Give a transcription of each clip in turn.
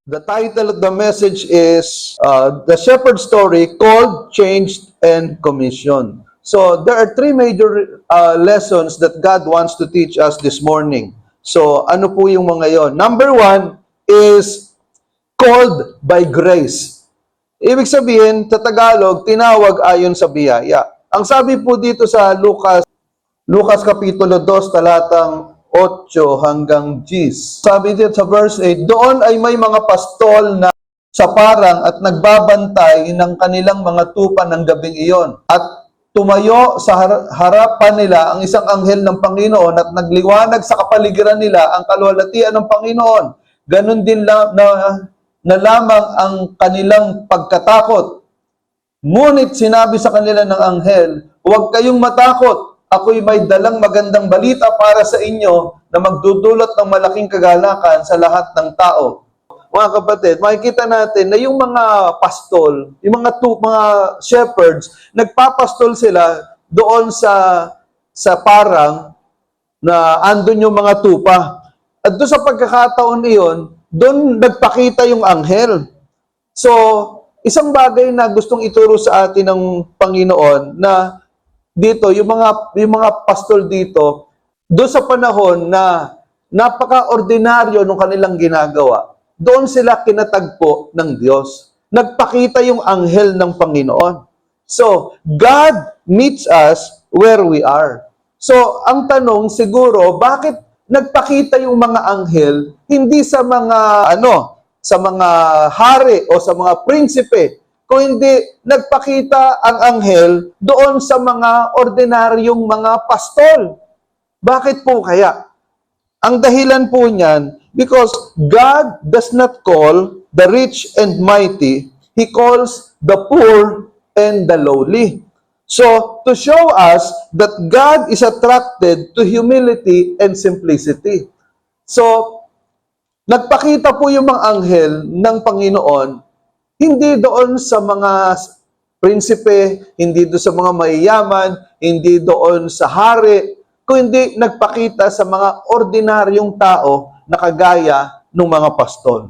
The title of the message is The Shepherd Story, Called, Changed, and Commissioned. So there are three major lessons that God wants to teach us this morning. So ano po yung mga yon? Number one is called by grace. Ibig sabihin, sa Tagalog, tinawag ayon sa biyaya. Ang sabi po dito sa Lucas Kapitulo 2, talatang 8 hanggang 10. Sabi dito sa verse 8, doon ay may mga pastol na sa parang at nagbabantay ng kanilang mga tupa ng gabing iyon. At tumayo sa harapan nila ang isang anghel ng Panginoon at nagliwanag sa kapaligiran nila ang kaluwalhatian ng Panginoon. Ganon din na lamang ang kanilang pagkatakot. Ngunit sinabi sa kanila ng anghel, huwag kayong matakot. Ako'y may dalang magandang balita para sa inyo na magdudulot ng malaking kagalakan sa lahat ng tao. Mga kapatid, makikita natin na yung mga pastol, yung mga shepherds, nagpapastol sila doon sa parang na andun yung mga tupa. At doon sa pagkakataon iyon, doon nagpakita yung anghel. So, isang bagay na gustong ituro sa atin ng Panginoon na dito, yung mga pastol dito, doon sa panahon na napaka-ordinaryo ng kanilang ginagawa, doon sila kinatagpo ng Diyos. Nagpakita yung anghel ng Panginoon. So, God meets us where we are. So, ang tanong siguro, bakit nagpakita yung mga anghel hindi sa mga hari o sa mga prinsipe, kung hindi nagpakita ang anghel doon sa mga ordinaryong mga pastol? Bakit po kaya? Ang dahilan po niyan, because God does not call the rich and mighty, He calls the poor and the lowly. So, to show us that God is attracted to humility and simplicity. So, nagpakita po yung mga anghel ng Panginoon hindi doon sa mga prinsipe, hindi doon sa mga mayayaman, hindi doon sa hari, kundi nagpakita sa mga ordinaryong tao na kagaya ng mga pastol.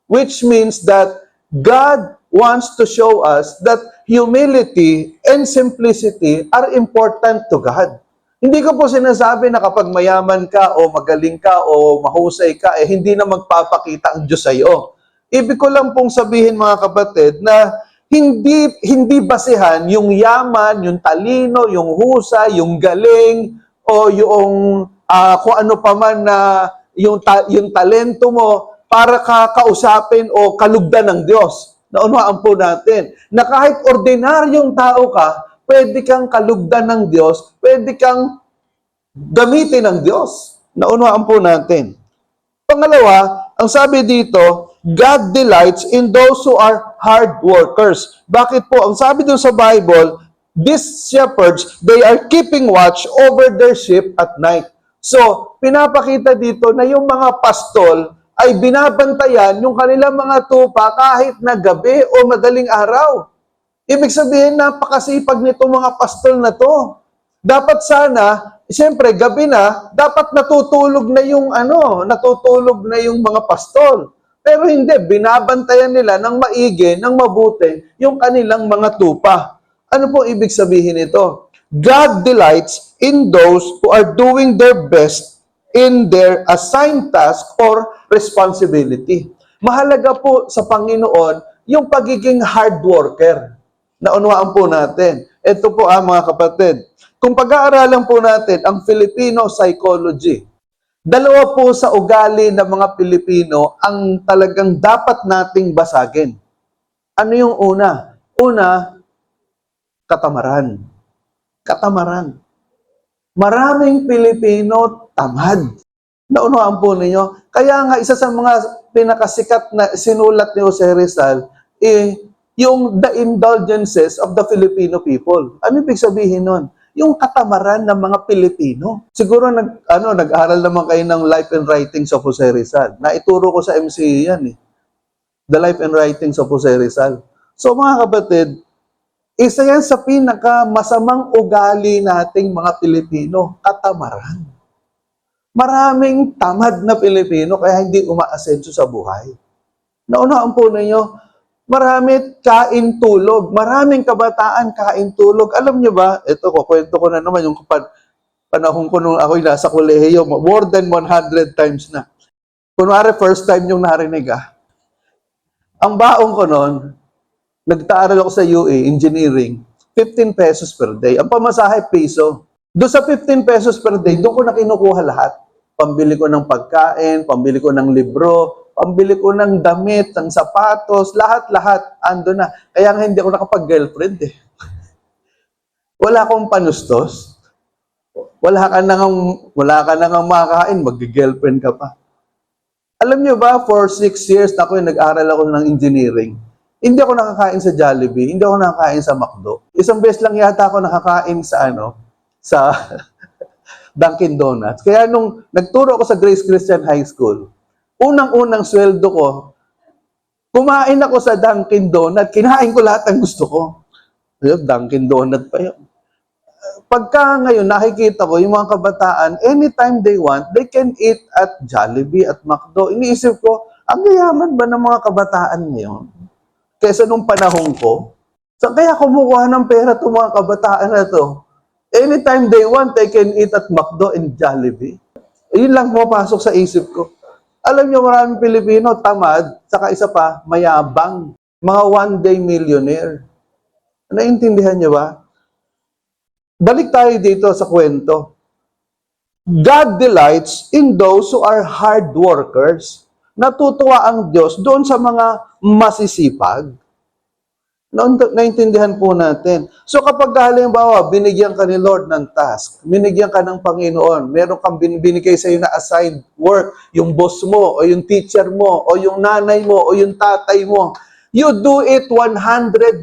Which means that God wants to show us that humility and simplicity are important to God. Hindi ko po sinasabi na kapag mayaman ka o magaling ka o mahusay ka, hindi na magpapakita ang Diyos sa iyo. Ibig ko lang pong sabihin mga kapatid na hindi basehan yung yaman, yung talino, yung husay, yung galing o yung kung ano pa man na yung talento mo para kausapin o kalugdan ng Diyos. Naunawaan po natin na kahit ordinaryong tao ka, pwede kang kalugdan ng Diyos, pwede kang gamitin ng Diyos. Naunawaan po natin. Pangalawa, ang sabi dito, God delights in those who are hard workers. Bakit po? Ang sabi doon sa Bible, these shepherds, they are keeping watch over their sheep at night. So, pinapakita dito na yung mga pastol ay binabantayan yung kanilang mga tupa kahit na gabi o madaling araw. Ibig sabihin, napakasipag nitong mga pastol na to. Dapat sana, siyempre, gabi na, dapat natutulog na yung mga pastol. Pero hindi, binabantayan nila ng maigi, ng mabuti, yung kanilang mga tupa. Ano po ibig sabihin nito? God delights in those who are doing their best in their assigned task or responsibility. Mahalaga po sa Panginoon yung pagiging hard worker. Naunawaan po natin. Ito po mga kapatid. Kung pag-aaralan po natin ang Filipino psychology, dalawa po sa ugali ng mga Pilipino ang talagang dapat nating basagin. Ano yung una? Una, katamaran. Katamaran. Maraming Pilipino tamad. Naunawaan po ninyo? Kaya nga isa sa mga pinakasikat na sinulat ni Jose Rizal, yung The Indulgences of the Filipino People. Ano ibig sabihin nun? Yung katamaran ng mga Pilipino. Siguro nag-aral naman kayo ng Life and Writings of Jose Rizal. Naituro ko sa MCE yan The Life and Writings of Jose Rizal. So mga kapatid, isa yan sa pinakamasamang ugali nating mga Pilipino, katamaran. Maraming tamad na Pilipino kaya hindi umaasenso sa buhay. Naunaan po ninyo, marami kain tulog. Maraming kabataan kain tulog. Alam niyo ba, ito ko, kwento ko na naman yung panahon ko nung ako'y nasa kolehiyo, more than 100 times na. Kunwari, first time yung narinig Ang baong ko noon, nagtaaral ako sa UA, engineering, 15 pesos per day. Ang pamasahe, piso. Doon sa 15 pesos per day, doon ko na kinukuha lahat. Pambili ko ng pagkain, pambili ko ng libro, pambili ko ng damit, ng sapatos, lahat-lahat, ando na. Kaya nga hindi ako nakapag-girlfriend Wala akong panustos. Wala ka nang makakain, mag-girlfriend ka pa. Alam niyo ba, for 6 years na ako nag-aral ako ng engineering, hindi ako nakakain sa Jollibee, hindi ako nakakain sa McDo. Isang beses lang yata ako nakakain sa Dunkin Donuts. Kaya nung nagturo ako sa Grace Christian High School, unang-unang sweldo ko, kumain ako sa Dunkin Donut, kinain ko lahat ng gusto ko. Dunkin Donut pa yun. Pagka ngayon, nakikita ko yung mga kabataan, anytime they want, they can eat at Jollibee, at McDo. Iniisip ko, ang yayaman ba ng mga kabataan ngayon? Kesa nung panahon ko? So, kaya kumukuha ng pera itong mga kabataan na to. Anytime they want, they can eat at McDo and Jollibee. Yun lang pumapasok sa isip ko. Alam niyo, maraming Pilipino, tamad, saka isa pa, mayabang. Mga one-day millionaire. Naintindihan niyo ba? Balik tayo dito sa kwento. God delights in those who are hard workers. Natutuwa ang Diyos doon sa mga masisipag. Naintindihan po natin. So kapag halimbawa, binigyan ka ni Lord ng task, binigyan ka ng Panginoon, meron kang binigay sa iyo na assigned work, yung boss mo, o yung teacher mo, o yung nanay mo, o yung tatay mo, you do it 101%.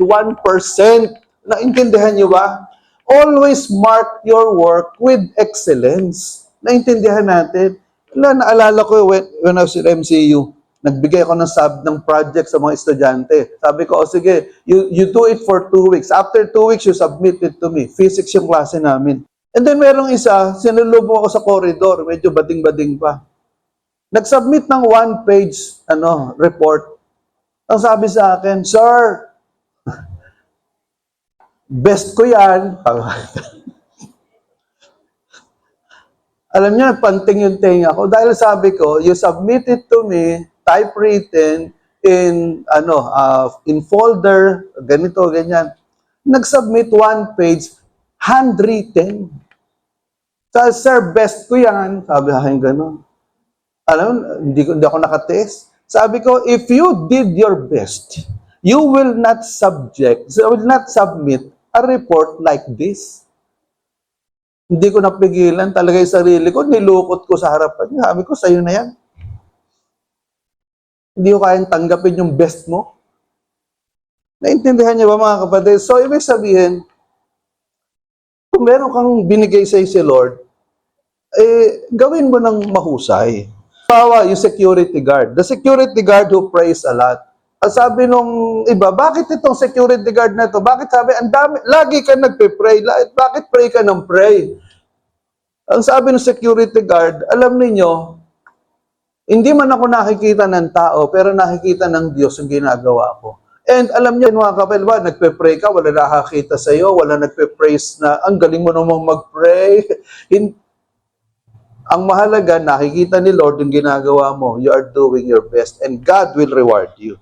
Naintindihan niyo ba? Always mark your work with excellence. Naintindihan natin? Naalala ko when I was in MCU, nagbigay ako ng project sa mga estudyante. Sabi ko, sige, you do it for 2 weeks. After 2 weeks, you submit it to me. Physics yung klase namin. And then merong isa, sinulubong ako sa corridor, medyo bading-bading pa. Nag-submit ng 1-page report. Ang sabi sa akin, Sir, best ko yan. Alam niyo, panting yung tenga ko. Dahil sabi ko, you submit it to me, typewritten, in folder, ganito, ganyan. Nag-submit 1 page, handwritten. Sabi, Sir, best ko yan. Sabi akin gano'n. Alam, hindi ako nakatest. Sabi ko, if you did your best, you will not submit a report like this. Hindi ko napigilan talaga yung sarili ko, nilukot ko sa harapan niya. Sabi ko, sa'yo na yan. Hindi ko kayang tanggapin yung best mo. Naintindihan niyo ba mga kapatid? So, ibig sabihin, kung meron kang binigay sa'yo si Lord, gawin mo ng mahusay. Bawa yung security guard. The security guard who prays a lot. Sabi nung iba, bakit itong security guard na to? Bakit sabi, ang dami, lagi ka nagpe-pray. Bakit pray ka ng pray? Ang sabi ng security guard, alam niyo, hindi man ako nakikita ng tao, pero nakikita ng Diyos ang ginagawa ko. And alam niyo, mga kapel, nagpe-pray ka, wala nakakita sa iyo, wala nagpe-praise na, ang galing mo namang mag-pray. Ang mahalaga, nakikita ni Lord yung ginagawa mo. You are doing your best, and God will reward you.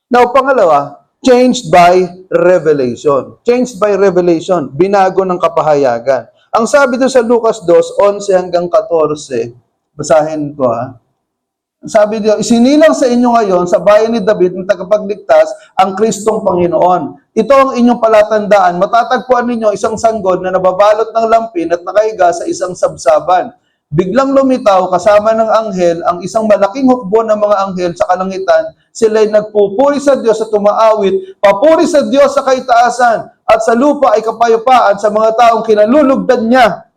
Now, pangalawa, changed by revelation. Changed by revelation. Binago ng kapahayagan. Ang sabi doon sa Lucas 2:11 hanggang 14, basahin ko Sabi doon, isinilang sa inyo ngayon sa bayan ni David ng tagapagligtas ang Kristong Panginoon. Ito ang inyong palatandaan. Matatagpuan ninyo isang sanggol na nababalot ng lampin at nakahiga sa isang sabsaban. Biglang lumitaw kasama ng anghel ang isang malaking hukbo ng mga anghel sa kalangitan. Sila'y nagpupuri sa Diyos at tumaawit, papuri sa Diyos sa kaitaasan, at sa lupa ay kapayapaan sa mga taong kinalulugdan niya.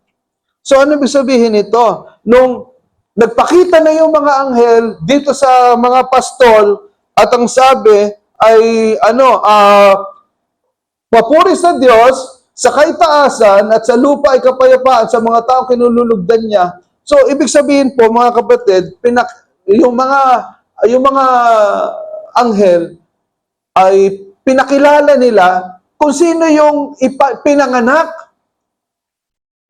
So ano ibig sabihin nito? Nung nagpakita na yung mga anghel dito sa mga pastol, at ang sabi ay papuri sa Diyos sa kaitaasan at sa lupa ay kapayapaan sa mga taong kinululugdan niya. So ibig sabihin po mga kapatid, yung mga anghel ay pinakilala nila kung sino yung pinanganak.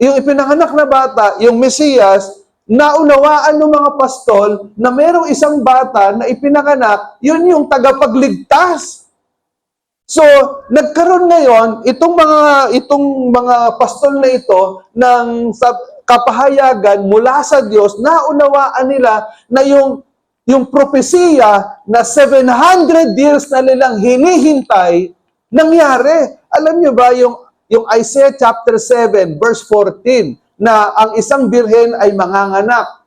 Yung ipinanganak na bata, yung Mesiyas, naunawaan ng mga pastol na merong isang bata na ipinanganak, yun yung tagapagligtas. So, nagkaroon ngayon itong mga pastol na ito ng kapahayagan mula sa Diyos, naunawaan nila na yung propesiya na 700 years na nilang hinihintay, nangyari. Alam niyo ba yung Isaiah chapter 7 verse 14 na ang isang birhen ay manganganak.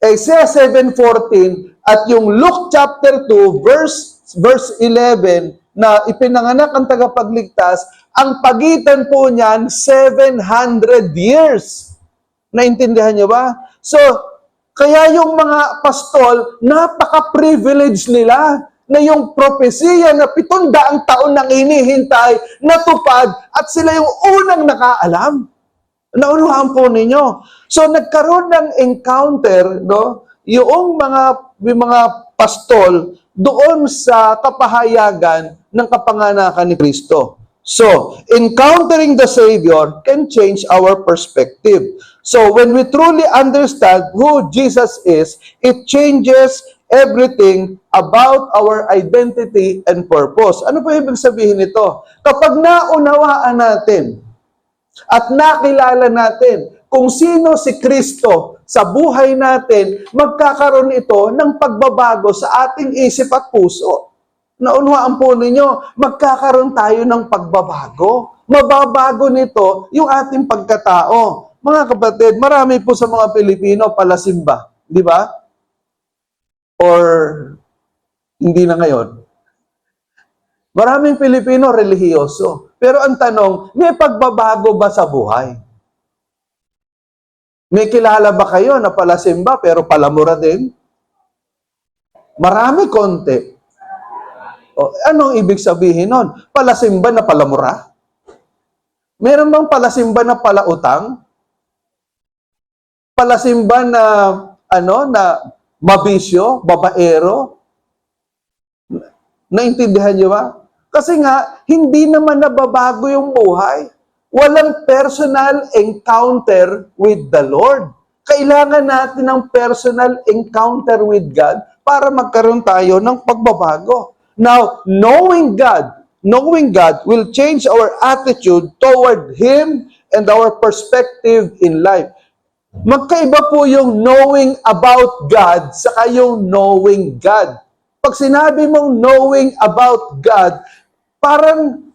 Isaiah 7:14 at yung Luke chapter 2 verse 11 na ipinanganak ang tagapagligtas, ang pagitan po niyan 700 years. Naintindihan niyo ba? So, kaya yung mga pastol, napaka-privilege nila na yung propesiya na 700 taon nang hinihintay, natupad, at sila yung unang nakaalam. Naunuhan po ninyo. So, nagkaroon ng encounter, no, yung mga pastol doon sa kapahayagan ng kapanganakan ni Kristo. So, encountering the Savior can change our perspective. So, when we truly understand who Jesus is, it changes everything about our identity and purpose. Ano po ibig sabihin nito? Kapag naunawaan natin at nakilala natin kung sino si Kristo sa buhay natin, magkakaroon ito ng pagbabago sa ating isip at puso. Naunawaan po ninyo, magkakaroon tayo ng pagbabago. Mababago nito yung ating pagkatao. Mga kapatid, marami po sa mga Pilipino palasimba, di ba? Or hindi na ngayon. Maraming Pilipino relihiyoso. Pero ang tanong, may pagbabago ba sa buhay? May kilala ba kayo na palasimba pero palamura din? Marami konti. O, anong ibig sabihin nun? Palasimba na palamura? Meron bang palasimba na palautang? Palasimba na na mabisyo, babaero? Naintindihan niyo ba? Kasi nga, hindi naman nababago yung buhay. Walang personal encounter with the Lord. Kailangan natin ng personal encounter with God para magkaroon tayo ng pagbabago. Now, knowing God will change our attitude toward Him and our perspective in life. Magkaiba po yung knowing about God saka yung knowing God. Pag sinabi mong knowing about God, parang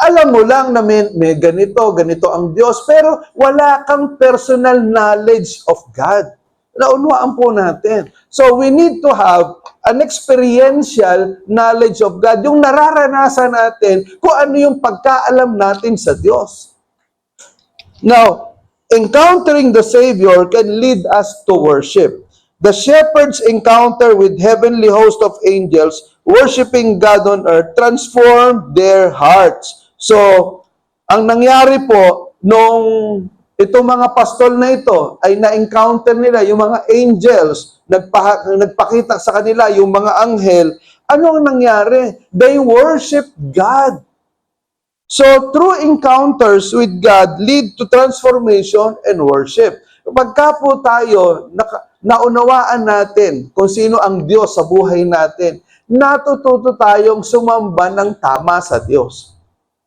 alam mo lang na may ganito ang Diyos, pero wala kang personal knowledge of God. Naunawaan po natin. So we need to have an experiential knowledge of God, yung nararanasan natin kung ano yung pagkaalam natin sa Diyos. Now, encountering the Savior can lead us to worship. The shepherds' encounter with heavenly host of angels worshiping God on earth transformed their hearts. So, ang nangyari po nung itong mga pastol na ito ay na-encounter nila yung mga angels, nagpakita sa kanila yung mga anghel. Ano ang nangyari? They worship God. So, true encounters with God lead to transformation and worship. Pagka po tayo naunawaan natin kung sino ang Diyos sa buhay natin, natututo tayong sumamba ng tama sa Diyos.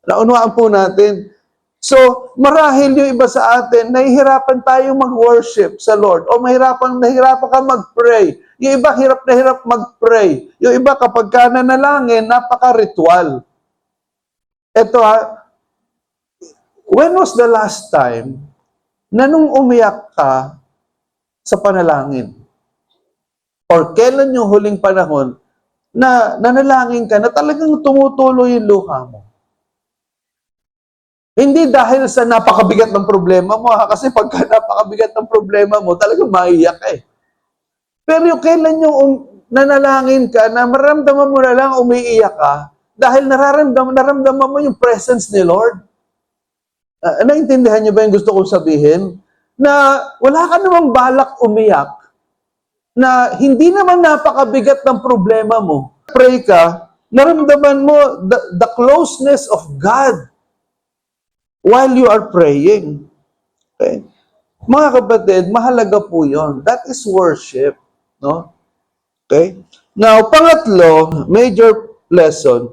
Naunawaan po natin. So, marahil yung iba sa atin, nahihirapan tayong mag-worship sa Lord. O nahihirapan ka mag-pray. Yung iba hirap na hirap mag-pray. Yung iba kapag ka nanalangin, napaka-ritual. Ito when was the last time na nung umiyak ka sa panalangin? Or kailan yung huling panahon na nanalangin ka na talagang tumutuloy yung luha mo? Hindi dahil sa napakabigat ng problema mo, kasi pagka napakabigat ng problema mo, talagang maiyak ka eh. Pero yung kailan yung nanalangin ka na maramdaman mo na lang umiiyak ka dahil naramdaman mo yung presence ni Lord. Naintindihan niyo ba yung gusto kong sabihin? Na wala ka namang balak umiyak. na hindi naman napakabigat ng problema mo. Pray ka, naramdaman mo the closeness of God while you are praying. Okay? Mga kapatid, mahalaga po yun. That is worship. No? Okay? Now, pangatlo, major lesson,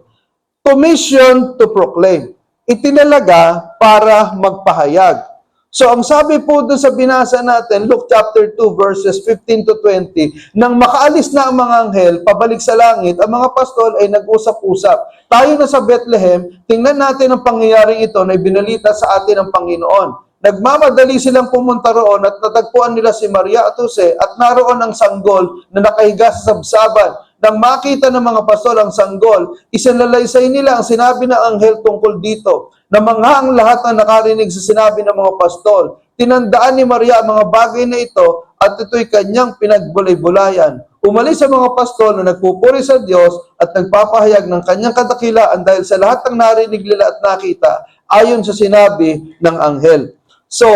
commission to proclaim. Itinalaga para magpahayag. So, ang sabi po doon sa binasa natin, Luke chapter 2, verses 15 to 20, nang makaalis na ang mga anghel, pabalik sa langit, ang mga pastol ay nag-usap-usap. Tayo na sa Bethlehem, tingnan natin ang pangyayaring ito na ibinalita sa atin ng Panginoon. Nagmamadali silang pumunta roon at natagpuan nila si Maria at Jose at naroon ang sanggol na nakahiga sa sabsaban. Nang makita ng mga pastol ang sanggol, isinalaysay nila ang sinabi ng anghel tungkol dito. Namangha ang lahat ng nakarinig sa sinabi ng mga pastol. Tinandaan ni Maria ang mga bagay na ito at ito'y kanyang pinagbulay-bulayan. Umalis sa mga pastol na nagpupuri sa Diyos at nagpapahayag ng kanyang kadakilaan dahil sa lahat ng narinig nila at nakita ayon sa sinabi ng anghel. So,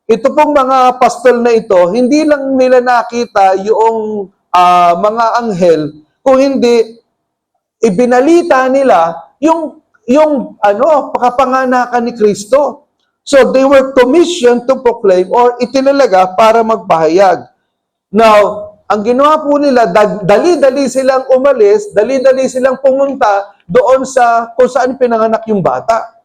ito pong mga pastol na ito, hindi lang nila nakita yung mga anghel, kung hindi ibinalita nila yung kapanganakan ni Kristo. So, they were commissioned to proclaim or itinalaga para magpahayag. Now, ang ginawa po nila, dali-dali silang umalis, dali-dali silang pumunta doon sa kung saan pinanganak yung bata.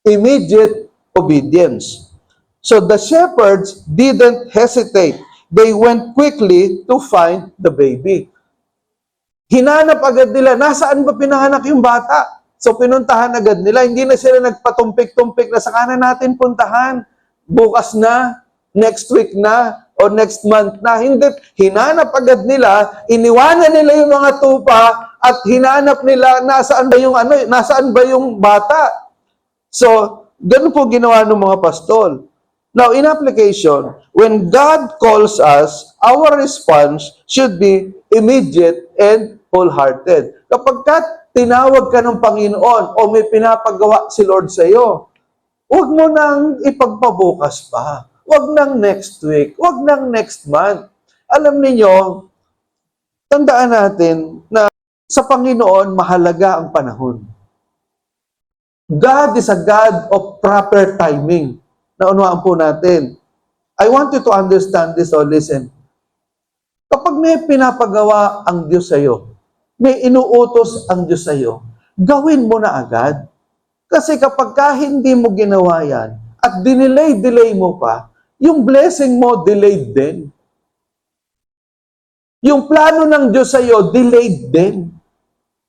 Immediate obedience. So, the shepherds didn't hesitate. They went quickly to find the baby. Hinanap agad nila, nasaan ba pinanganak yung bata? So, pinuntahan agad nila. Hindi na sila nagpatumpik-tumpik na saka na natin puntahan. Bukas na, next week na, or next month na. Hindi. Hinanap agad nila, iniwanan nila yung mga tupa, at hinanap nila nasaan ba yung bata. So, ganun po ginawa ng mga pastol. Now, in application, when God calls us, our response should be immediate and wholehearted. Kapag tinawag ka ng Panginoon o may pinapagawa si Lord sa iyo, huwag mo nang ipagpabukas pa. Huwag nang next week. Huwag nang next month. Alam niyo, tandaan natin na sa Panginoon, mahalaga ang panahon. God is a God of proper timing. Naunawaan po natin. I want you to understand this, so listen. Kapag may pinapagawa ang Diyos sa iyo, may inuutos ang Diyos sa iyo, gawin mo na agad. Kasi kapag hindi mo ginawa yan, at dinelay mo pa, yung blessing mo delayed din. Yung plano ng Diyos sa iyo, delayed din.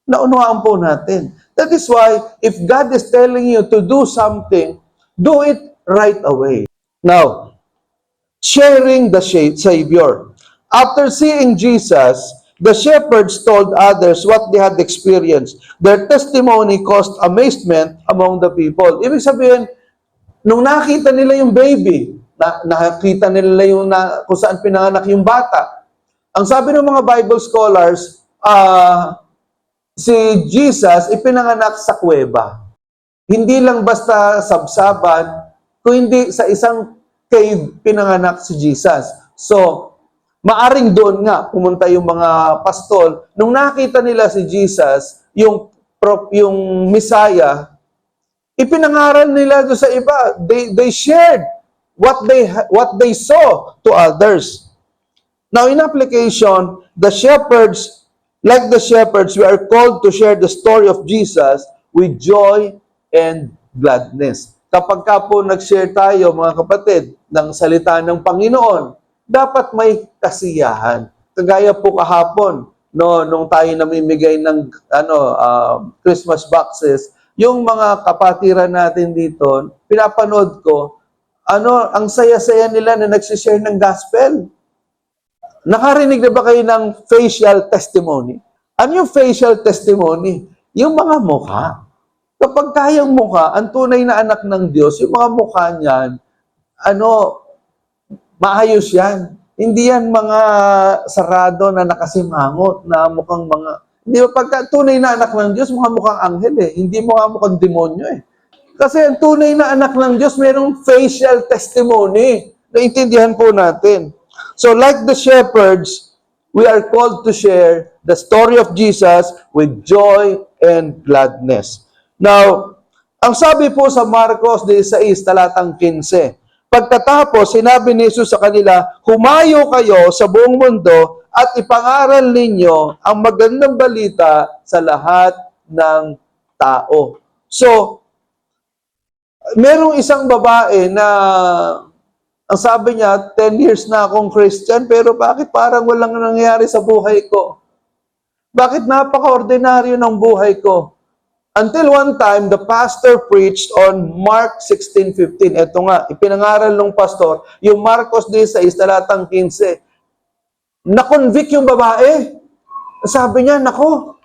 Naunawaan po natin. That is why, if God is telling you to do something, do it right away. Now, sharing the Savior. After seeing Jesus, the shepherds told others what they had experienced. Their testimony caused amazement among the people. Ibig sabihin, nung nakita nila yung baby, nakita nila yung kung saan pinanganak yung bata. Ang sabi ng mga Bible scholars, si Jesus ipinanganak sa kuweba. Hindi lang basta sabsaban, kung hindi sa isang cave pinanganak si Jesus. So, maaring doon nga pumunta yung mga pastol. Nung nakita nila si Jesus, yung Messiah, ipinangaral nila doon sa iba. They shared what they saw to others. Now, in application, like the shepherds, we are called to share the story of Jesus with joy and gladness. Kapag ka po nag-share tayo, mga kapatid, ng salita ng Panginoon, dapat may kasiyahan. Kagaya po kahapon, nung tayo namimigay ng Christmas boxes, yung mga kapatiran natin dito, pinapanood ko, ang saya-saya nila na nagsishare ng gospel. Nakarinig na ba kayo ng facial testimony? Ano yung facial testimony? Yung mga mukha. Kapag kayang mukha, ang tunay na anak ng Diyos, yung mga mukha niyan, maayos yan. Hindi yan mga sarado na nakasimangot na mukhang mga... Hindi ba pagka tunay na anak ng Diyos, mukhang anghel eh. Hindi mukhang demonyo eh. Kasi ang tunay na anak ng Diyos, mayroong facial testimony. Naintindihan po natin. So like the shepherds, we are called to share the story of Jesus with joy and gladness. Now, ang sabi po sa Marcos 16, talatang 15, pagkatapos, sinabi ni Jesus sa kanila, humayo kayo sa buong mundo at ipangaral ninyo ang magandang balita sa lahat ng tao. So, merong isang babae na ang sabi niya, 10 years na akong Christian, pero bakit parang walang nangyayari sa buhay ko? Bakit napaka-ordinaryo ng buhay ko? Until one time, the pastor preached on Mark 16:15. Ito nga, ipinangaral ng pastor, yung Marcos 16, talatang 15. Na-convict yung babae. Sabi niya, nako,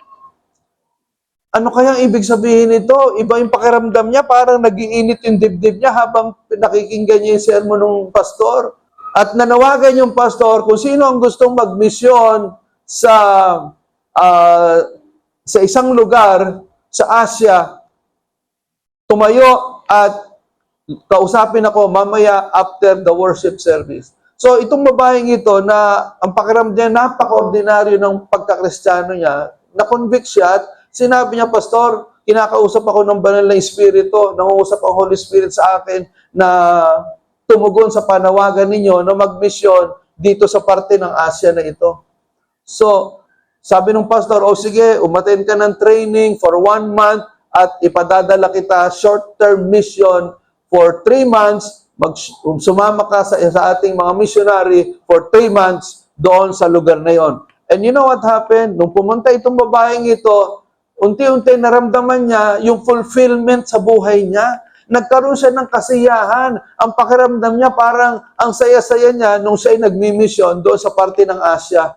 ano kaya ibig sabihin nito? Iba yung pakiramdam niya, parang nagiinit yung dibdib niya habang nakikinggan niya yung sermon ng pastor. At nanawagan yung pastor kung sino ang gustong magmisyon sa isang lugar sa Asia, tumayo at kausapin ako mamaya after the worship service. So itong babaeng ito na ang pakiramdam niya napaka-ordinaryo ng pagkakristyano niya, na-convict siya at sinabi niya, Pastor, kinakausap ako ng banal na Espiritu, nangungusap ang Holy Spirit sa akin na tumugon sa panawagan ninyo na magmisyon dito sa parte ng Asia na ito. So, sabi ng pastor, o sige, umattend ka ng training for 1 month at ipadadala kita short-term mission for 3 months. Sumama ka sa ating mga missionary for 3 months doon sa lugar na yon. And you know what happened? Nung pumunta itong babaeng ito, unti-unti naramdaman niya yung fulfillment sa buhay niya. Nagkaroon siya ng kasiyahan. Ang pakiramdam niya parang ang saya-saya niya nung siya ay nagmi-mission doon sa parte ng Asia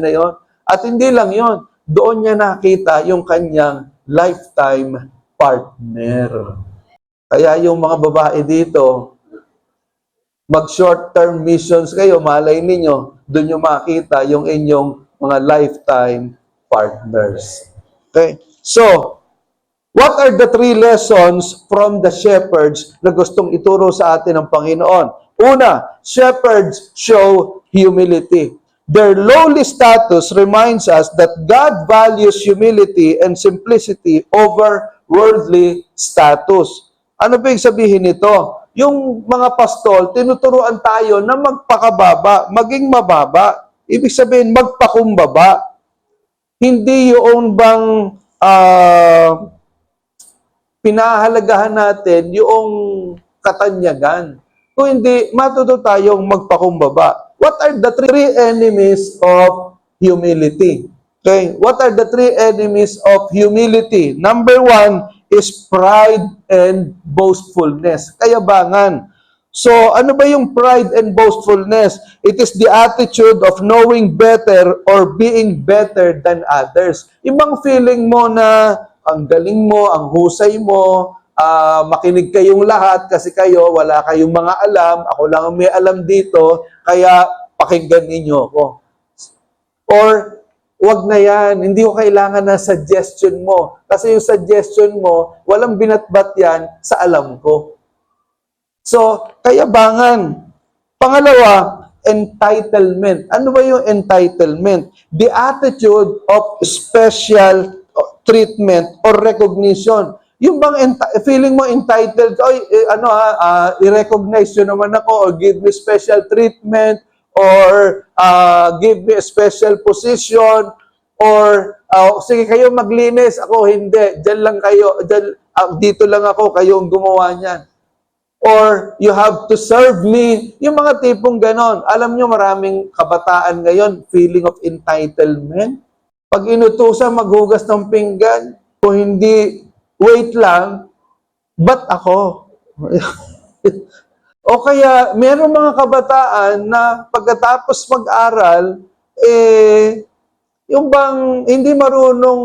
na yon. At hindi lang yon, doon niya nakita yung kanyang lifetime partner. Kaya yung mga babae dito, mag-short-term missions kayo, malay ninyo, doon nyo makita yung inyong mga lifetime partners. Okay? So, what are the 3 lessons from the shepherds na gustong ituro sa atin ng Panginoon? Una, shepherds show humility. Their lowly status reminds us that God values humility and simplicity over worldly status. Ano ba yung sabihin nito? Yung mga pastol, tinuturuan tayo na magpakababa, maging mababa. Ibig sabihin, magpakumbaba. Hindi yung bang pinahalagahan natin yung katanyagan. Kung hindi, matuto tayong magpakumbaba. What are the 3 enemies of humility? Okay, what are the 3 enemies of humility? Number 1 is pride and boastfulness. Kayabangan. So, ano ba yung pride and boastfulness? It is the attitude of knowing better or being better than others. Ibang feeling mo na ang galing mo, ang husay mo, makinig kayong lahat kasi kayo, wala kayong mga alam, ako lang ang may alam dito, kaya pakinggan ninyo ako. Or, wag na yan, hindi ko kailangan ng suggestion mo. Kasi yung suggestion mo, walang binatbat yan sa alam ko. So, kayabangan. Pangalawa, entitlement. Ano ba yung entitlement? The attitude of special treatment or recognition. Yung bang feeling mo entitled, i-recognize nyo naman ako, or give me special treatment, or give me a special position, or sige kayo maglinis, ako hindi, dyan lang kayo, dito lang ako, kayo ang gumawa niyan. Or you have to serve me, yung mga tipong ganon. Alam nyo, maraming kabataan ngayon, feeling of entitlement. Pag inutusan maghugas ng pinggan, kung hindi, wait lang, ba't ako? O kaya, meron mga kabataan na pagkatapos mag-aral, yung bang hindi marunong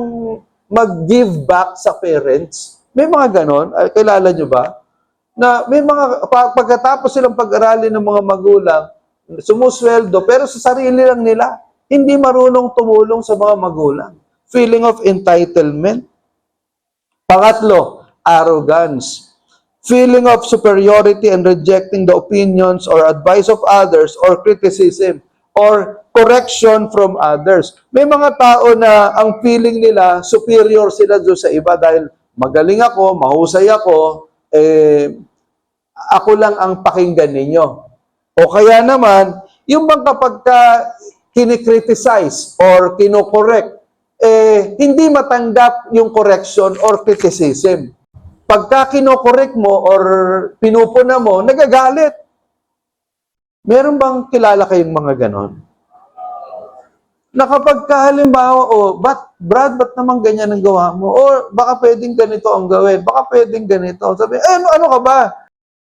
mag-give back sa parents. May mga ganon. Kilala nyo ba? Na may mga, pagkatapos silang pag-aralin ng mga magulang, sumusweldo, pero sa sarili lang nila. Hindi marunong tumulong sa mga magulang. Feeling of entitlement. Pangatlo, arrogance. feeling of superiority and rejecting the opinions or advice of others or criticism or correction from others. May mga tao na ang feeling nila superior sila doon sa iba dahil magaling ako, mahusay ako, ako lang ang pakinggan ninyo. O kaya naman, yung bang kapag kinikriticize or kinokorek, hindi matanggap yung correction or criticism. Pagka kinokorek mo or pinupuna mo, nagagalit. Meron bang kilala kayong mga ganon? Na kapag halimbawa, Brad, ba't naman ganyan ang gawa mo? O baka pwedeng ganito ang gawin, baka pwedeng ganito. Sabi, ano ka ba?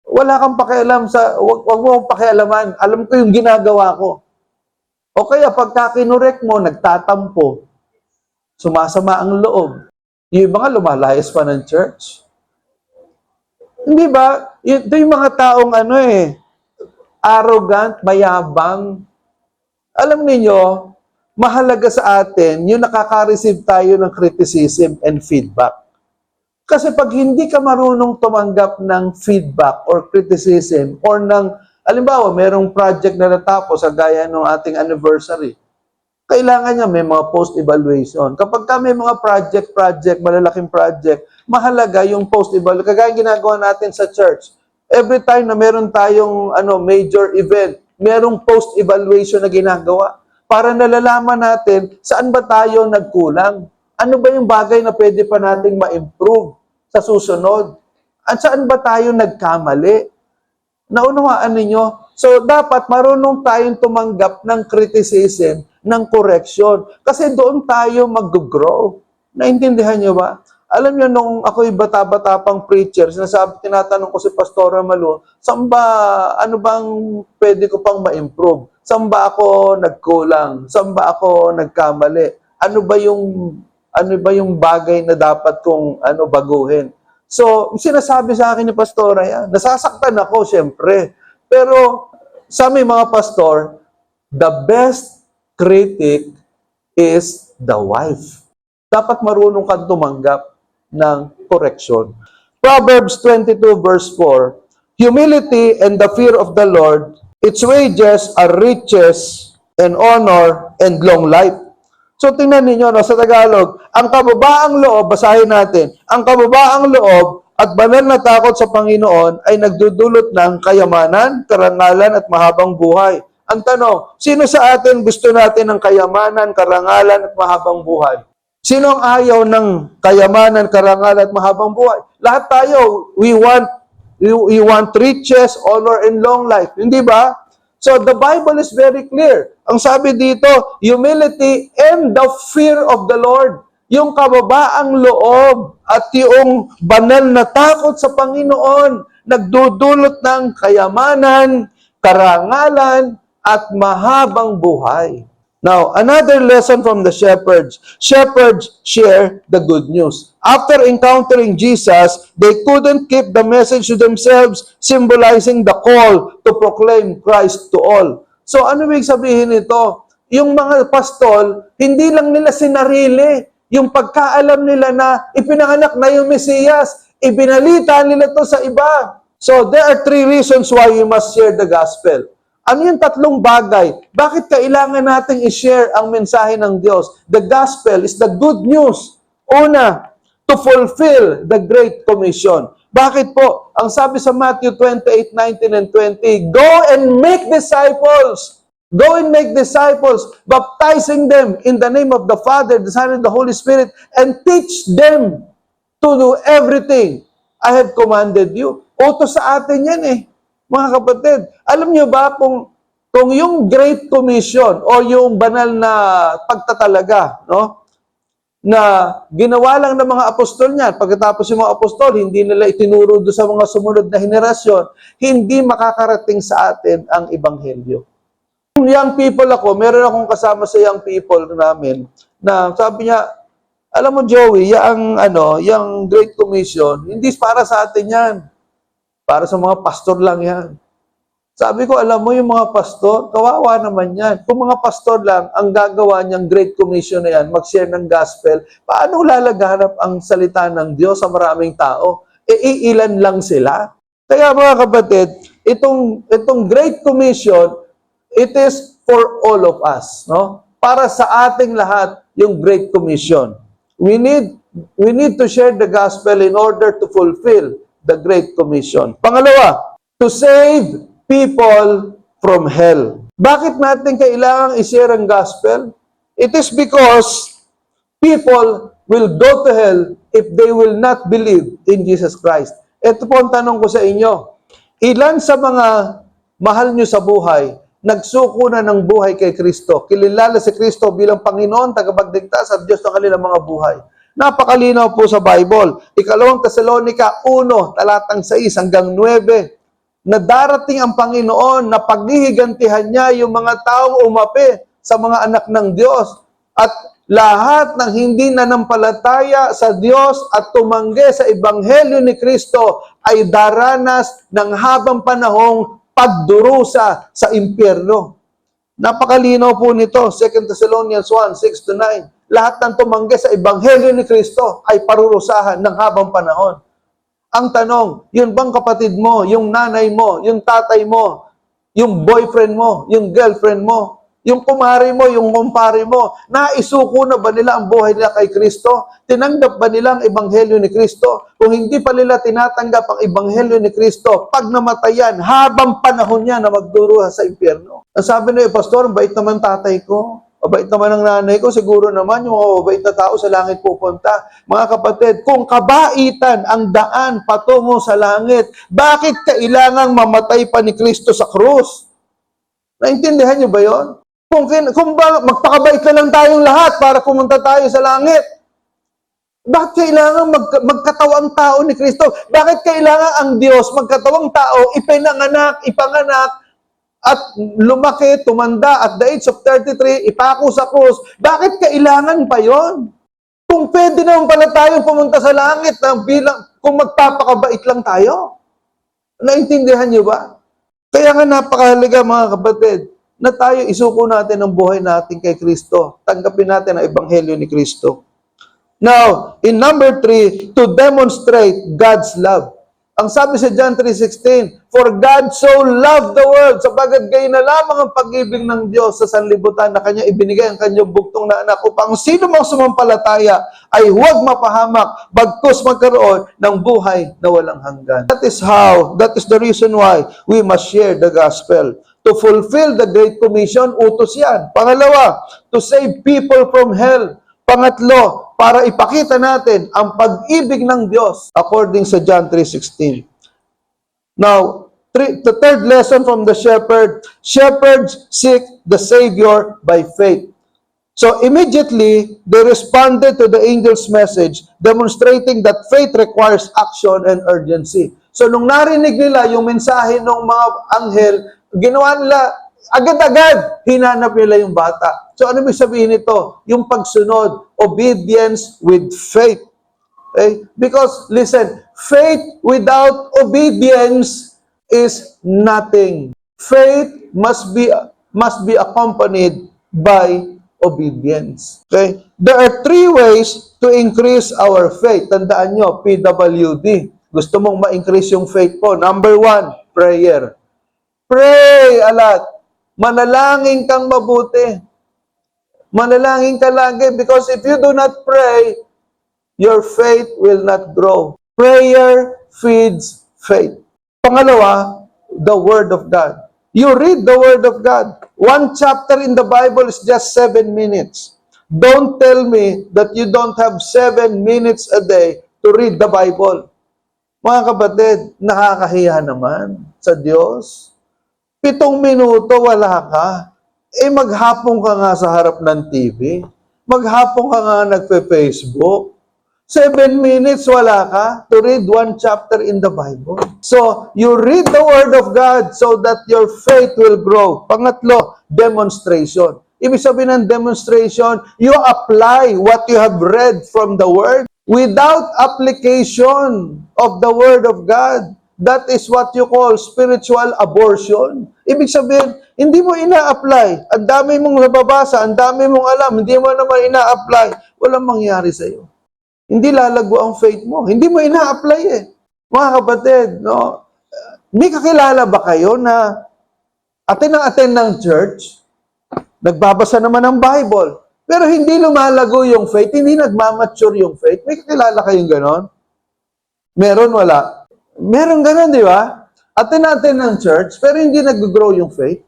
Wala kang pakialam wag mo akong pakialaman. Alam ko yung ginagawa ko. O kaya pagka kinorek mo, nagtatampo, sumasama ang loob. Yung mga lumalayas pa ng church. Hindi ba? Ito yung mga taong arrogant, mayabang. Alam niyo, mahalaga sa atin yung nakaka-receive tayo ng criticism and feedback. Kasi pag hindi ka marunong tumanggap ng feedback or criticism or halimbawa, merong project na natapos sa gaya ng ating anniversary, kailangan niya may mga post-evaluation. Kapag may mga project, malalaking project, mahalaga yung post-evaluation. Kagaya ginagawa natin sa church. Every time na meron tayong major event, merong post-evaluation na ginagawa para nalalaman natin saan ba tayo nagkulang. Ano ba yung bagay na pwede pa nating ma-improve sa susunod? At saan ba tayo nagkamali? Naunawaan ninyo? So, dapat marunong tayong tumanggap ng criticism, ng correction. Kasi doon tayo mag-grow. Naintindihan nyo ba? Alam nyo, nung ako'y bata-bata pang preacher, tinatanong ko si Pastora Malu, ano bang pwede ko pang ma-improve? Saan ba ako nagkulang? Saan ba ako nagkamali? Ano ba yung bagay na dapat kong baguhin? So, sinasabi sa akin ni Pastora yan. Nasasaktan ako, syempre. Pero, sa may mga pastor, the best critic is the wife. Dapat marunong kang tumanggap ng correction. Proverbs 22 verse 4, humility and the fear of the Lord, its wages are riches and honor and long life. So tingnan ninyo sa Tagalog, ang kababaang loob, basahin natin, ang kababaang loob at banal na takot sa Panginoon ay nagdudulot ng kayamanan, karangalan at mahabang buhay. Ang tanong, sino sa atin gusto natin ng kayamanan, karangalan at mahabang buhay? Sino ang ayaw ng kayamanan, karangalan at mahabang buhay? Lahat tayo, we want riches, honor, and long life. Hindi ba? So the Bible is very clear. Ang sabi dito, humility and the fear of the Lord. Yung kababaang loob at yung banal na takot sa Panginoon, nagdudulot ng kayamanan, karangalan, at mahabang buhay. Now, another lesson from the shepherds. Shepherds share the good news. After encountering Jesus, they couldn't keep the message to themselves, symbolizing the call to proclaim Christ to all. So, ano ibig sabihin nito? Yung mga pastol, hindi lang nila sinarili. Yung pagkaalam nila na ipinanganak na yung Mesiyas, ibinalita nila to sa iba. So, there are 3 reasons why we must share the gospel. Ano yung 3 bagay? Bakit kailangan nating i-share ang mensahe ng Diyos? The gospel is the good news. Una, to fulfill the Great Commission. Bakit po? Ang sabi sa Matthew 28:19 and 20, go and make disciples. Go and make disciples, baptizing them in the name of the Father, the Son, and the Holy Spirit, and teach them to do everything I have commanded you. Utos sa atin yan mga kapatid. Alam niyo ba kung yung Great Commission o yung banal na pagtatalaga, na ginawa lang ng mga apostol niyan, pagkatapos yung mga apostol, hindi nila itinuro doon sa mga sumunod na henerasyon, hindi makakarating sa atin ang Ebanghelyo. Yung young people ako, meron akong kasama sa young people namin, na sabi niya, alam mo Joey, yung Great Commission, hindi para sa atin yan. Para sa mga pastor lang yan. Sabi ko, alam mo yung mga pastor, kawawa naman yan. Kung mga pastor lang, ang gagawa niyang Great Commission na yan, mag-share ng gospel, paano lalaganap ang salita ng Diyos sa maraming tao? iilan lang sila. Kaya mga kapatid, itong Great Commission, it is for all of us, no? Para sa ating lahat yung Great Commission. We need to share the gospel in order to fulfill the Great Commission. Pangalawa, to save people from hell. Bakit natin kailangang i-share ang gospel? It is because people will go to hell if they will not believe in Jesus Christ. Ito po ang tanong ko sa inyo. Ilan sa mga mahal nyo sa buhay, nagsuko na ng buhay kay Kristo, kilala si Kristo bilang Panginoon, tagapagligtas at Diyos ng kanilang mga buhay? Napakalinaw po sa Bible. Ikalawang Tesalonica 1, talatang 6 hanggang 9, na darating ang Panginoon na paghihigantihan niya yung mga taong umapi sa mga anak ng Diyos. At lahat ng hindi nanampalataya sa Diyos at tumanggi sa Ebanghelyo ni Kristo ay daranas ng habang panahong pagdurusa sa impyerno. Napakalinaw po nito, 2 Thessalonians 1, 6-9. Lahat ng tumanggi sa Ebanghelyo ni Kristo ay parurusahan ng habang panahon. Ang tanong, yun bang kapatid mo, yung nanay mo, yung tatay mo, yung boyfriend mo, yung girlfriend mo, yung kumari mo, yung kumpare mo, naisuko na ba nila ang buhay nila kay Kristo? Tinanggap ba nila ang Ebanghelyo ni Kristo? Kung hindi pa nila tinatanggap ang Ebanghelyo ni Kristo, pag namatayan, habang panahon niya na magdurusa sa impyerno. Ang sabi na Pastor, bait naman tatay ko, mabait naman ang nanay ko, siguro naman yung mabait na tao sa langit pupunta. Mga kapatid, kung kabaitan ang daan patungo sa langit, bakit kailangang mamatay pa ni Kristo sa krus? Naintindihan niyo ba yon? Kung ba, magpakabait na lang tayong lahat para pumunta tayo sa langit. Bakit kailangan magkatawang tao ni Kristo? Bakit kailangan ang Diyos magkatawang tao, ipanganak, at lumaki, tumanda, at the age of 33, ipako sa krus? Bakit kailangan pa yon? Kung pwede naman pala tayong pumunta sa langit kung magpapakabait lang tayo. Naintindihan niyo ba? Kaya nga napakahalaga mga kapatid, na tayo isuko natin ang buhay natin kay Kristo. Tanggapin natin ang Ebanghelyo ni Kristo. Now, in number 3, to demonstrate God's love. Ang sabi sa John 3:16, for God so loved the world, sapagat gayon na lamang ang pag-ibig ng Diyos sa sanlibutan na Kanya ibinigay ang Kanyang bugtong na anak upang sino mang sumampalataya ay huwag mapahamak, bagkus magkaroon ng buhay na walang hanggan. That is the reason why we must share the gospel. To fulfill the Great Commission, utos yan. Pangalawa, to save people from hell. Pangatlo, para ipakita natin ang pag-ibig ng Diyos according sa John 3:16. Now, the third lesson from the shepherd, shepherds seek the Savior by faith. So immediately, they responded to the angel's message, demonstrating that faith requires action and urgency. So nung narinig nila yung mensahe ng mga anghel, ginawa nila, agad-agad, hinanap nila yung bata. So ano ibig sabihin nito? Yung pagsunod, obedience with faith. Okay? Because, listen, faith without obedience is nothing. Faith must be accompanied by obedience. Okay? There are 3 ways to increase our faith. Tandaan nyo, PWD. Gusto mong ma-increase yung faith po. Number 1, prayer. Pray a lot. Manalangin kang mabuti. Manalangin ka lagi because if you do not pray, your faith will not grow. Prayer feeds faith. Pangalawa, the Word of God. You read the Word of God. 1 chapter in the Bible is just 7 minutes. Don't tell me that you don't have 7 minutes a day to read the Bible. Mga kapatid, nakakahiya naman sa Diyos. 7 minuto, wala ka. Maghapon ka nga sa harap ng TV. Maghapon ka nga nagpe-Facebook. 7 minutes, wala ka to read 1 chapter in the Bible. So, you read the Word of God so that your faith will grow. Pangatlo, demonstration. Ibig sabihin ng demonstration, you apply what you have read from the Word. Without application of the Word of God, that is what you call spiritual abortion. Ibig sabihin, hindi mo ina-apply. Ang dami mong nababasa, ang dami mong alam, hindi mo naman ina-apply. Walang mangyari sa'yo. Hindi lalago ang faith mo. Hindi mo ina-apply eh. Mga kapatid, no? May kakilala ba kayo na attend ng church, nagbabasa naman ng Bible, pero hindi lumalago yung faith, hindi nagmamature yung faith? May kakilala kayong ganon? Meron, wala? Meron ganon, di ba? Attend ng church, pero hindi nag-grow yung faith.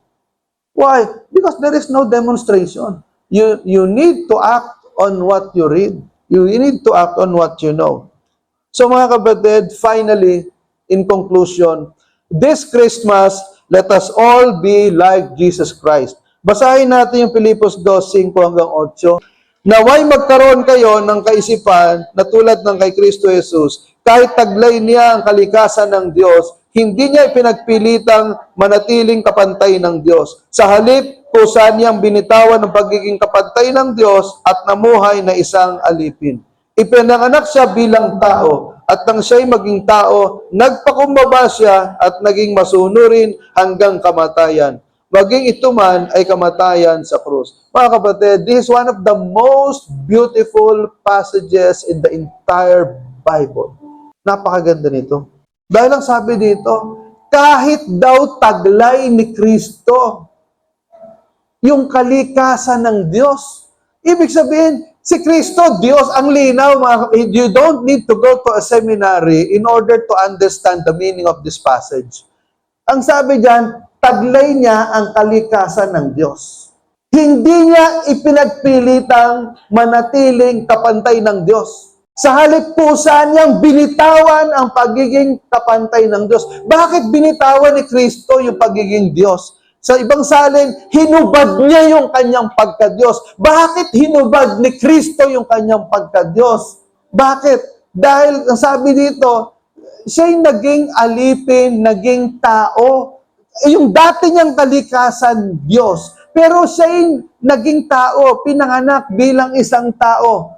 Why? Because there is no demonstration. You need to act on what you read. You need to act on what you know. So mga kapatid, finally, in conclusion, this Christmas, let us all be like Jesus Christ. Basahin natin yung Filipos 2:5 hanggang 8. Naway magkaroon kayo ng kaisipan na tulad ng kay Kristo Jesus, kahit taglay niya ang kalikasan ng Diyos, hindi niya ipinagpilitang manatiling kapantay ng Diyos. Sa halip, kusa niyang binitawan ng pagiging kapantay ng Diyos at namuhay na isang alipin. Ipinanganak siya bilang tao, at nang siya'y maging tao, nagpakumbaba siya at naging masunurin hanggang kamatayan. Maging ito man ay kamatayan sa krus. Mga kapatid, this is one of the most beautiful passages in the entire Bible. Napakaganda nito. Dahil ang sabi dito, kahit daw taglay ni Kristo, yung kalikasan ng Diyos. Ibig sabihin, si Kristo, Diyos, ang linaw. You don't need to go to a seminary in order to understand the meaning of this passage. Ang sabi diyan, taglay niya ang kalikasan ng Diyos. Hindi niya ipinagpilitang manatiling kapantay ng Diyos. Sa halip pusa niyang binitawan ang pagiging kapantay ng Diyos. Bakit binitawan ni Kristo yung pagiging Diyos? Sa ibang salin, hinubad niya yung kanyang pagka-Diyos. Bakit hinubad ni Kristo yung kanyang pagka-Diyos? Bakit? Dahil, ang sabi dito, siya'y naging alipin, naging tao. Yung dati niyang kalikasan, Diyos. Pero siya'y naging tao, pinanganak bilang isang tao.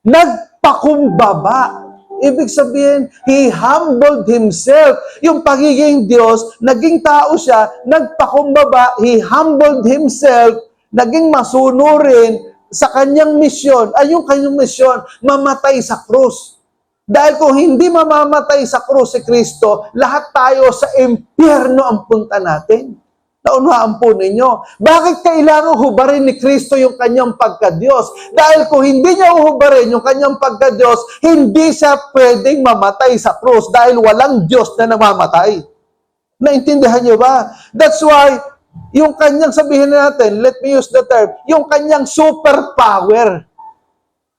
Nagpakumbaba. Ibig sabihin, He humbled Himself. Yung pagiging Diyos, naging tao siya, nagpakumbaba, He humbled Himself, naging masunurin sa kanyang misyon. Ay, yung kanyang misyon, mamatay sa krus. Dahil kung hindi mamamatay sa krus si Kristo, lahat tayo sa impyerno ang punta natin. Naunawaan po ninyo. Bakit kailangan hubarin ni Kristo yung kanyang pagka-Diyos? Dahil kung hindi niya uhubarin yung kanyang pagka-Diyos, hindi siya pwedeng mamatay sa krus dahil walang Diyos na namamatay. Naintindihan niyo ba? That's why, yung kanyang, sabihin natin, let me use the term, yung kanyang superpower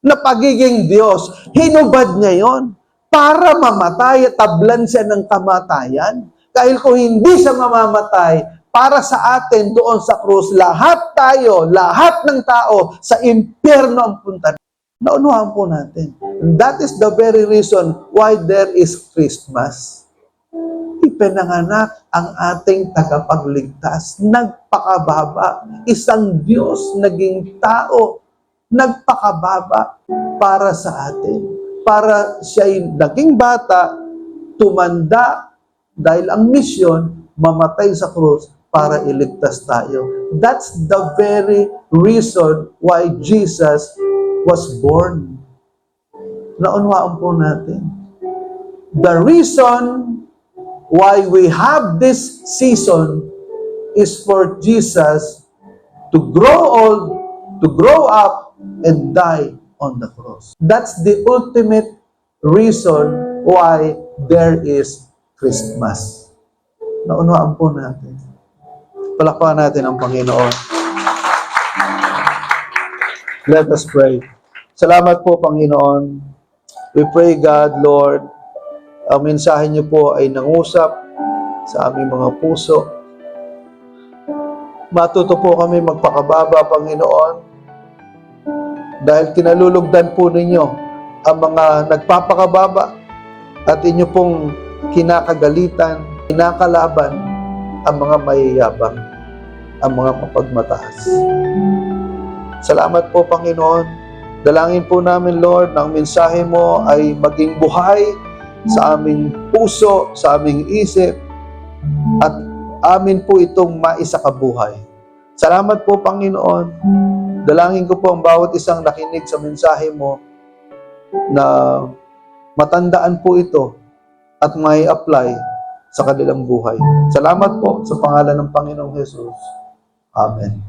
na pagiging Diyos, hinubad niya yon para mamatay at tablan siya ng kamatayan. Dahil kung hindi siya mamamatay, para sa atin doon sa krus, lahat tayo, lahat ng tao sa impyerno ang punta. Naunuhan po natin. And that is the very reason why there is Christmas. Ipinanganak ang ating tagapagligtas. Nagpakababa. Isang Diyos naging tao. Nagpakababa para sa atin. Para siya'y naging bata, tumanda, dahil ang misyon, mamatay sa krus, para iligtas tayo. That's the very reason why Jesus was born. Naunawaan po natin. The reason why we have this season is for Jesus to grow old, to grow up, and die on the cross. That's the ultimate reason why there is Christmas. Naunawaan po natin. Palakpakan natin ang Panginoon. Let us pray. Salamat po, Panginoon. We pray, God, Lord, ang mensahe niyo po ay nangusap sa aming mga puso. Matuto po kami magpakababa, Panginoon, dahil kinalulugdan po ninyo ang mga nagpapakababa at inyo pong kinakagalitan, kinakalaban ang mga mayayabang, ang mga mapagmataas. Salamat po, Panginoon. Dalangin po namin, Lord, na ang mensahe mo ay maging buhay sa aming puso, sa aming isip, at amin po itong maisakabuhay. Salamat po, Panginoon. Dalangin ko po ang bawat isang nakinig sa mensahe mo na matandaan po ito at may apply sa kanilang buhay. Salamat po sa pangalan ng Panginoong Jesus. Amen.